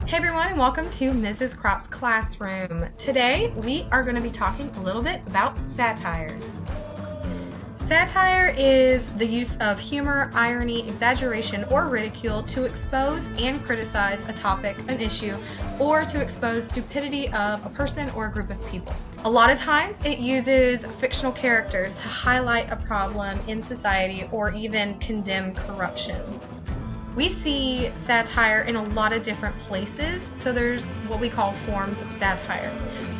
Hey everyone, and welcome to Mrs. Crop's Classroom. Today we are going to be talking a little bit about satire. Satire is the use of humor, irony, exaggeration, or ridicule to expose and criticize a topic, an issue, or to expose stupidity of a person or a group of people. A lot of times it uses fictional characters to highlight a problem in society or even condemn corruption. We see satire in a lot of different places, so there's what we call forms of satire.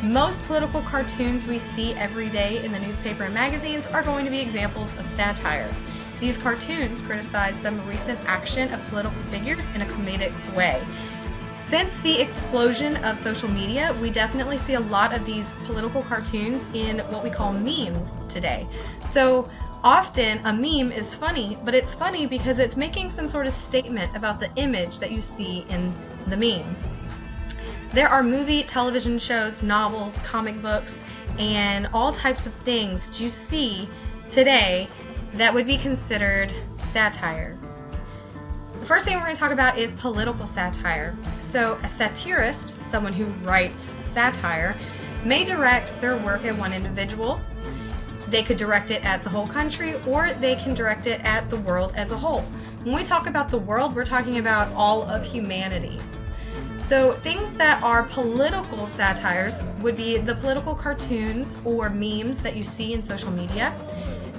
Most political cartoons we see every day in the newspaper and magazines are going to be examples of satire. These cartoons criticize some recent action of political figures in a comedic way. Since the explosion of social media, we definitely see a lot of these political cartoons in what we call memes today. So often a meme is funny, but it's funny because it's making some sort of statement about the image that you see in the meme. There are movie, television shows, novels, comic books, and all types of things that you see today that would be considered satire. The first thing we're going to talk about is political satire. So a satirist, someone who writes satire, may direct their work at one individual. They could direct it at the whole country, or they can direct it at the world as a whole. When we talk about the world, we're talking about all of humanity. So things that are political satires would be the political cartoons or memes that you see in social media.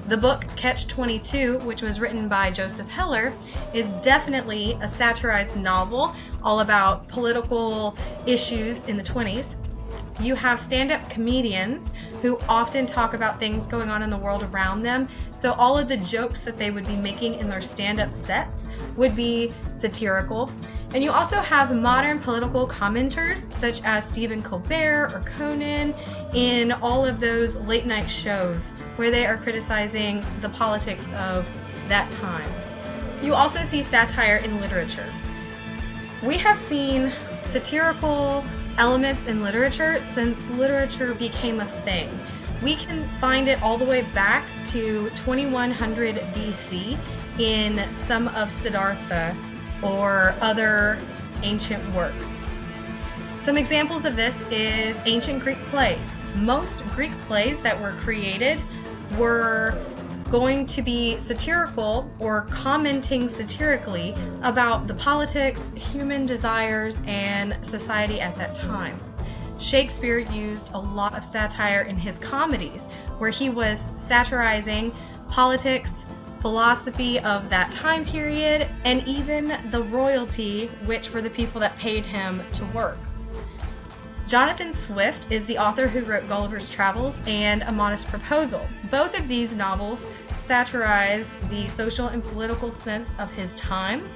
The book Catch-22, which was written by Joseph Heller, is definitely a satirized novel all about political issues in the 20s. You have stand-up comedians who often talk about things going on in the world around them. So all of the jokes that they would be making in their stand-up sets would be satirical. And you also have modern political commenters such as Stephen Colbert or Conan in all of those late night shows where they are criticizing the politics of that time. You also see satire in literature. We have seen satirical elements in literature since literature became a thing. We can find it all the way back to 2100 BC in some of Siddhartha or other ancient works. Some examples of this is ancient Greek plays. Most Greek plays that were created were going to be satirical or commenting satirically about the politics, human desires, and society at that time. Shakespeare used a lot of satire in his comedies, where he was satirizing politics, philosophy of that time period, and even the royalty, which were the people that paid him to work. Jonathan Swift is the author who wrote Gulliver's Travels and A Modest Proposal. Both of these novels satirize the social and political sense of his time.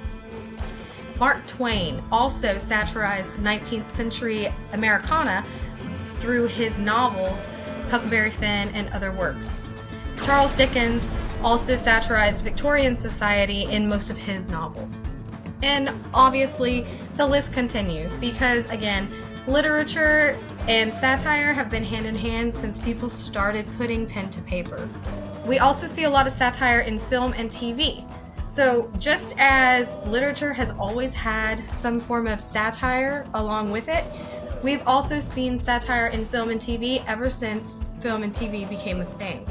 Mark Twain also satirized 19th century Americana through his novels Huckleberry Finn and other works. Charles Dickens also satirized Victorian society in most of his novels. And obviously the list continues because, again, literature and satire have been hand in hand since people started putting pen to paper. We also see a lot of satire in film and TV. So just as literature has always had some form of satire along with it, we've also seen satire in film and TV ever since film and TV became a thing.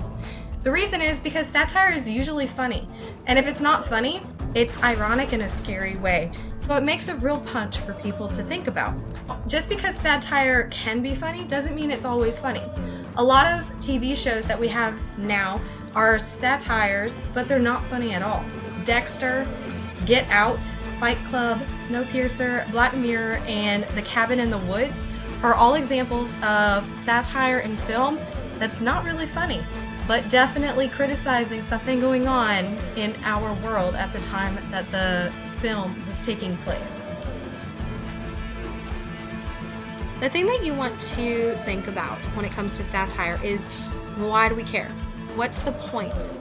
The reason is because satire is usually funny, and if it's not funny, it's ironic in a scary way. So it makes a real punch for people to think about. Just because satire can be funny doesn't mean it's always funny. A lot of TV shows that we have now are satires, but they're not funny at all. Dexter, Get Out, Fight Club, Snowpiercer, Black Mirror, and The Cabin in the Woods are all examples of satire in film that's not really funny, but definitely criticizing something going on in our world at the time that the film was taking place. The thing that you want to think about when it comes to satire is, why do we care? What's the point?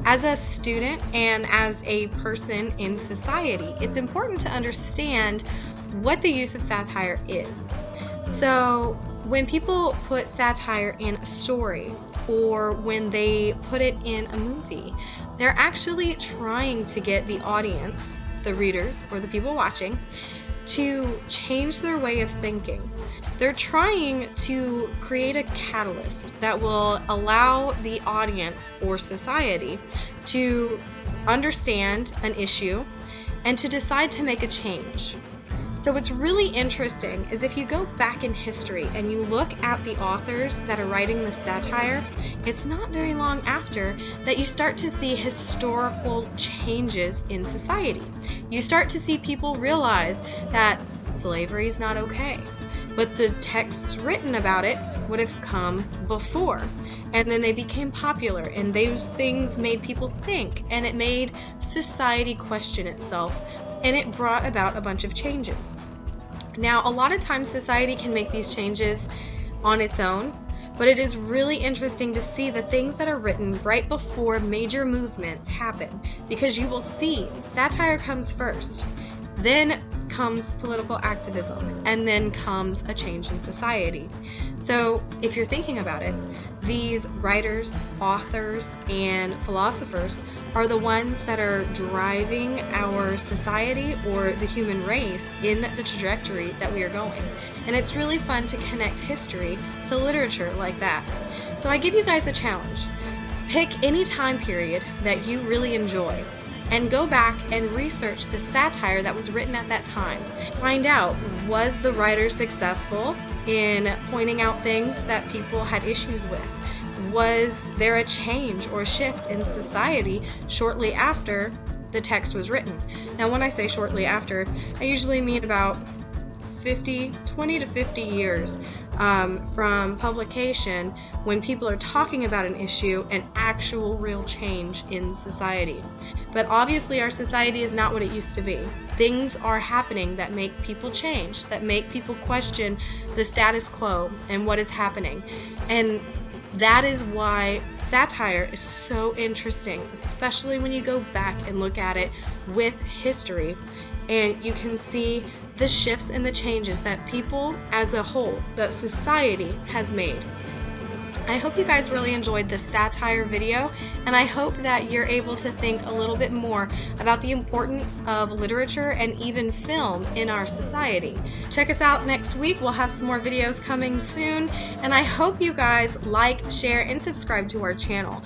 As a student and as a person in society, it's important to understand what the use of satire is. So when people put satire in a story or when they put it in a movie, they're actually trying to get the audience, the readers or the people watching, to change their way of thinking. They're trying to create a catalyst that will allow the audience or society to understand an issue and to decide to make a change. So what's really interesting is if you go back in history and you look at the authors that are writing the satire, it's not very long after that you start to see historical changes in society. You start to see people realize that slavery is not okay, but the texts written about it would have come before. And then they became popular, and those things made people think, and it made society question itself, and it brought about a bunch of changes. Now, a lot of times society can make these changes on its own, but it is really interesting to see the things that are written right before major movements happen, because you will see satire comes first, then comes political activism, and then comes a change in society. So if you're thinking about it, these writers, authors, and philosophers are the ones that are driving our society or the human race in the trajectory that we are going. And it's really fun to connect history to literature like that. So I give you guys a challenge. Pick any time period that you really enjoy and go back and research the satire that was written at that time. Find out, was the writer successful in pointing out things that people had issues with? Was there a change or shift in society shortly after the text was written? Now, when I say shortly after, I usually mean about 20 to 50 years from publication, when people are talking about an issue and actual real change in society. But obviously our society is not what it used to be. Things are happening that make people change, that make people question the status quo and what is happening. And that is why satire is so interesting, especially when you go back and look at it with history. And you can see the shifts and the changes that people as a whole, that society has made. I hope you guys really enjoyed this satire video, and I hope that you're able to think a little bit more about the importance of literature and even film in our society. Check us out next week. We'll have some more videos coming soon, and I hope you guys like, share, and subscribe to our channel.